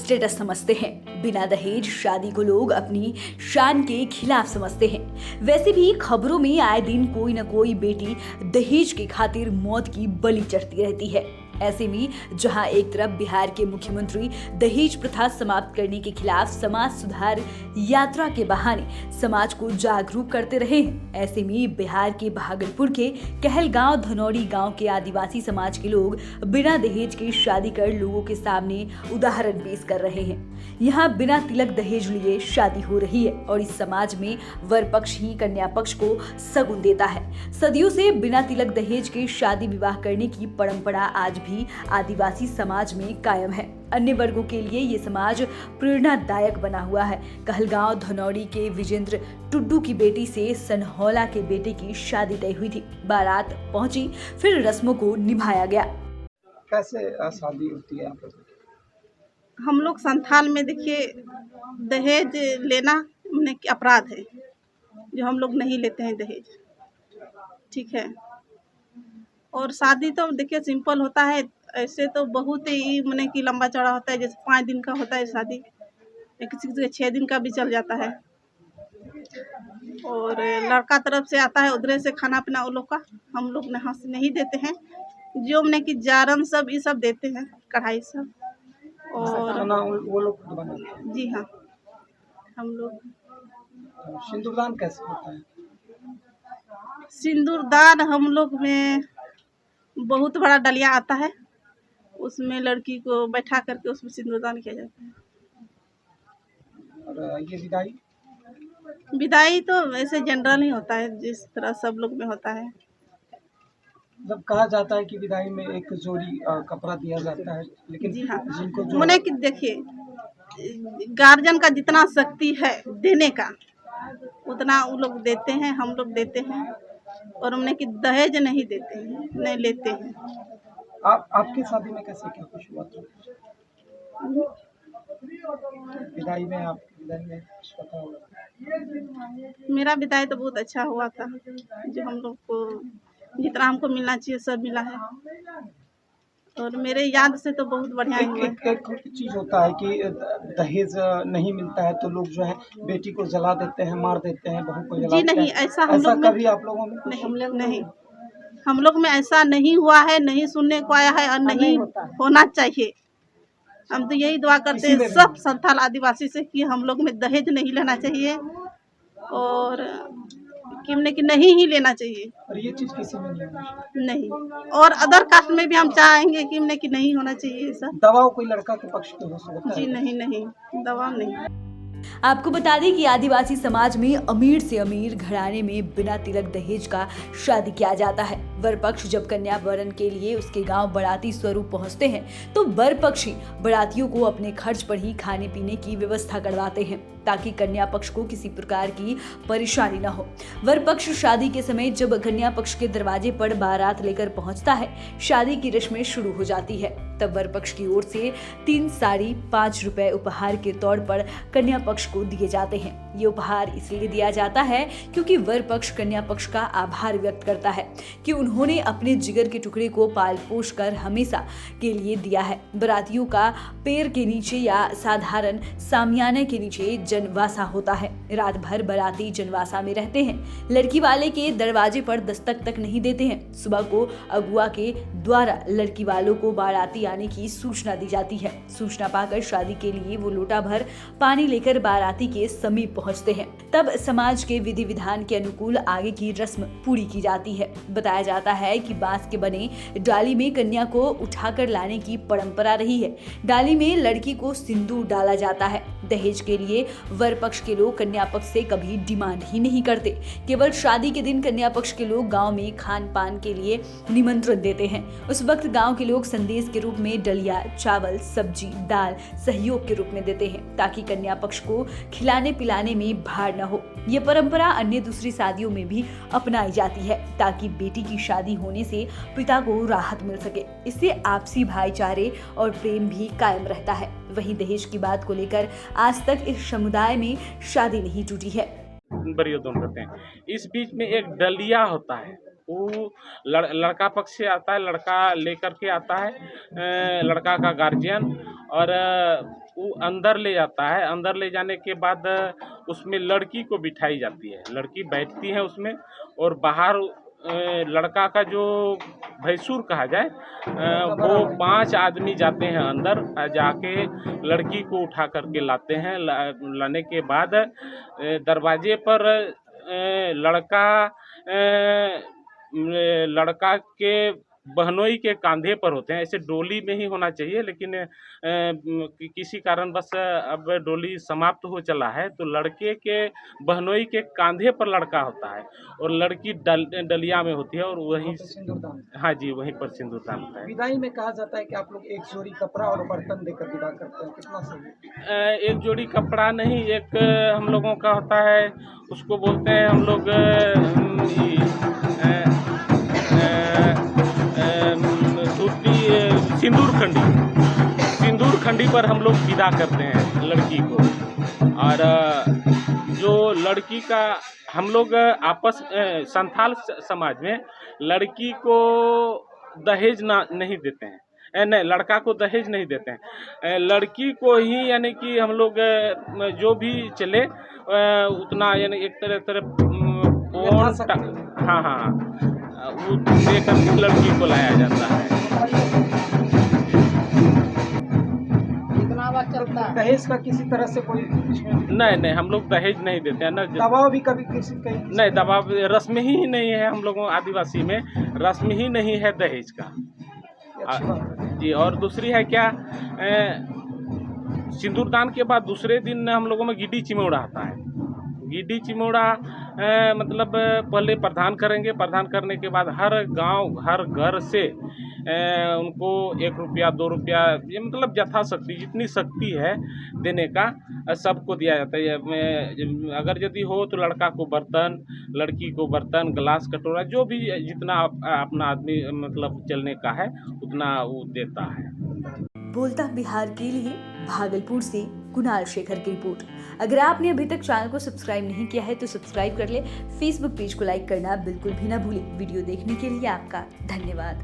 Status समझते हैं। बिना दहेज शादी को लोग अपनी शान के खिलाफ समझते हैं। वैसे भी खबरों में आए दिन कोई न कोई बेटी दहेज की खातिर मौत की बलि चढ़ती रहती है। ऐसे में जहां एक तरफ बिहार के मुख्यमंत्री दहेज प्रथा समाप्त करने के खिलाफ समाज सुधार यात्रा के बहाने समाज को जागरूक करते रहे हैं, ऐसे में बिहार के भागलपुर के कहलगांव धनौरी गांव के आदिवासी समाज के लोग बिना दहेज के शादी कर लोगों के सामने उदाहरण पेश कर रहे हैं। यहाँ बिना तिलक दहेज लिए शादी हो रही है और इस समाज में वर पक्ष ही कन्या पक्ष को शगुन देता है। सदियों से बिना तिलक दहेज के शादी विवाह करने की परंपरा आज भी आदिवासी समाज में कायम है। अन्य वर्गों के लिए ये समाज प्रेरणादायक बना हुआ है। कहलगांव धनौरी के विजेंद्र टुड्डू की बेटी से सनहौला के बेटे की शादी तय हुई थी। बारात पहुंची, फिर रस्मों को निभाया गया। कैसे शादी होती है? हम लोग संथाल में देखिए दहेज लेना अपराध है, जो हम लोग नहीं लेते हैं दहेज, ठीक है। और शादी तो देखिए सिंपल होता है, ऐसे तो बहुत ही मैंने कि लंबा चौड़ा होता है। जैसे 5 दिन का होता है शादी, किसी के 6 दिन का भी चल जाता है। और लड़का तरफ से आता है, उधर से खाना पीना वो लोग का हम लोग यहाँ से नहीं देते हैं। जो मैंने कि जारन सब ये सब देते हैं, कढ़ाई सब। और वो लोग बनाते हैं? जी हाँ, हम लोग। सिंदूरदान कैसे होता है? सिंदूरदान हम लोग में बहुत बड़ा डलिया आता है, उसमें लड़की को बैठा करके उसमें सिंदूरदान किया जाता है। और ये विदाई? विदाई तो ऐसे जनरल ही होता है, जिस तरह सब लोग में होता है। जब कहा जाता है कि विदाई में एक जोड़ी कपड़ा दिया जाता है, लेकिन जी हाँ, जिनको जो मैंने कि देखिए गार्जियन का जितना शक्ति है देने का, उतना वो लोग देते हैं, हम लोग देते हैं। और हमने कि दहेज नहीं देते हैं, नहीं लेते हैं। आपकी शादी में कैसे क्या खुश हुआ था? विदाई में कुछ पता होगा? मेरा विदाई तो बहुत अच्छा हुआ था, जो हम लोग को जितना हमको मिलना चाहिए सब मिला है। और मेरे याद से तो बहुत बढ़िया हुआ। एक चीज होता है कि दहेज नहीं मिलता है तो लोग जो है बेटी को जला देते हैं, मार देते हैं, बहू को जला जी देते नहीं, हैं। ऐसा हम लोग कभी आप लोगों में नहीं, हम लोग में ऐसा नहीं हुआ है, नहीं सुनने को आया है और नहीं होना चाहिए। हम तो यही दुआ करते हैं सब संथाल आदिवासी से कि हम लोग में दहेज नहीं लेना चाहिए और कि नहीं ही लेना चाहिए। और ये चीज किसी में नहीं होना चाहिए। नहीं, और अदर कास्ट में भी हम चाहेंगे कि नहीं होना चाहिए ऐसा। दबाव कोई लड़का के पक्ष पे हो सकता है? जी नहीं, दबाव नहीं। आपको बता दें कि आदिवासी समाज में अमीर से अमीर घराने में बिना तिलक दहेज का शादी किया जाता है। वर पक्ष जब कन्या वरण के लिए उसके गांव बाराती स्वरूप पहुंचते हैं तो वर पक्ष ही बारातियों को अपने खर्च पर ही खाने पीने की व्यवस्था करवाते हैं, ताकि कन्या पक्ष को किसी प्रकार की परेशानी न हो। वर पक्ष शादी के समय जब कन्या पक्ष के दरवाजे पर बारात लेकर पहुंचता है, शादी की रस्में शुरू हो जाती है। तब वर पक्ष की ओर से 3 साड़ी 5 रुपए उपहार के तौर पर कन्या पक्ष को दिए जाते हैं। ये उपहार इसलिए दिया जाता है क्योंकि वर पक्ष कन्या पक्ष का आभार व्यक्त करता है कि उन्होंने अपने जिगर के टुकड़े को पाल पोष कर हमेशा के लिए दिया है। बारातियों का पैर के नीचे या साधारण सामियाने के नीचे जनवासा होता है। रात भर बाराती जनवासा में रहते हैं। लड़की वाले के दरवाजे पर दस्तक तक नहीं देते हैं। सुबह को अगुआ के द्वारा लड़की वालों को बाराती आने की सूचना दी जाती है। सूचना पाकर शादी के लिए वो लोटा भर पानी लेकर बाराती के समीप पहुंचते हैं। तब समाज के विधि विधान के अनुकूल आगे की रस्म पूरी की जाती है। बताया जाता है कि बांस के बने डाली में कन्या को उठाकर लाने की परंपरा रही है। डाली में लड़की को सिंदूर डाला जाता है। दहेज के लिए वर पक्ष के लोग कन्या पक्ष से कभी डिमांड ही नहीं करते। केवल शादी के दिन कन्या पक्ष के लोग गांव में खान पान के लिए निमंत्रण देते हैं। उस वक्त गांव के लोग संदेश के रूप में दलिया, चावल, सब्जी, दाल सहयोग के रूप में देते हैं, ताकि कन्या पक्ष को खिलाने पिलाने में भार न हो। ये परंपरा अन्य दूसरी शादियों में भी अपनाई जाती है, ताकि बेटी की शादी होने से पिता को राहत मिल सके। इससे आपसी भाईचारे और प्रेम भी कायम रहता है। वहीं दहेज की बात को लेकर आज तक इस समुदाय में शादी नहीं टूटी है। बरियोदन करते हैं। इस बीच में एक डलिया होता है, वो लड़का पक्ष से आता है, लड़का लेकर के आता है, लड़का का गार्जियन, और वो अंदर ले जाता है। अंदर ले जाने के बाद उसमें लड़की को बिठाई जाती है, लड़की बैठती है उसमें, और बाहर लड़का का जो भैंसुर कहा जाए, वो 5 आदमी जाते हैं अंदर, जाके लड़की को उठा करके लाते हैं। लाने के बाद दरवाजे पर लड़का के बहनोई के कांधे पर होते हैं। ऐसे डोली में ही होना चाहिए, लेकिन किसी कारणवश अब डोली समाप्त हो चला है, तो लड़के के बहनोई के कांधे पर लड़का होता है और लड़की डलिया में होती है, और वहीं सिंदूरदान। हाँ जी, वहीं पर सिंदूरदान होता है। विदाई में कहा जाता है कि आप लोग एक जोड़ी कपड़ा और बर्तन देकर विदा करते हैं, कितना सही है? एक जोड़ी कपड़ा नहीं, एक हम लोगों का होता है, उसको बोलते हैं हम लोग सिंदूर खंडी पर हम लोग विदा करते हैं लड़की को। और जो लड़की का हम लोग आपस संथाल समाज में लड़की को दहेज नहीं देते हैं, नहीं, लड़का को दहेज नहीं देते हैं, लड़की को ही, यानी कि हम लोग जो भी चले उतना, यानी एक तरह हाँ वो देकर लड़की को लाया जाता है। दहेज का किसी तरह से कोई नहीं, हम लोग दहेज नहीं देते हैं ना। दबाव भी कभी किसी नहीं, दबाव रस्म ही नहीं है हम लोगों आदिवासी में, रस्म ही नहीं है दहेज का जी। और दूसरी है क्या, सिंदूरदान के बाद दूसरे दिन हम लोगों में गिड्डी चिमौड़ा आता है। गिड्डी चिमौड़ा मतलब पहले प्रदान करेंगे, प्रदान करने के बाद हर गांव हर घर से उनको 1 रुपया 2 रुपया, ये मतलब यथाशक्ति जितनी शक्ति है देने का सबको दिया जाता है। अगर यदि हो तो लड़का को बर्तन, लड़की को बर्तन, गिलास, कटोरा, जो भी जितना अपना आदमी मतलब चलने का है उतना वो देता है। बोलता बिहार के लिए भागलपुर से कुणाल शेखर की रिपोर्ट। अगर आपने अभी तक चैनल को सब्सक्राइब नहीं किया है तो सब्सक्राइब कर ले, फेसबुक पेज को लाइक करना बिल्कुल भी ना भूलें। वीडियो देखने के लिए आपका धन्यवाद।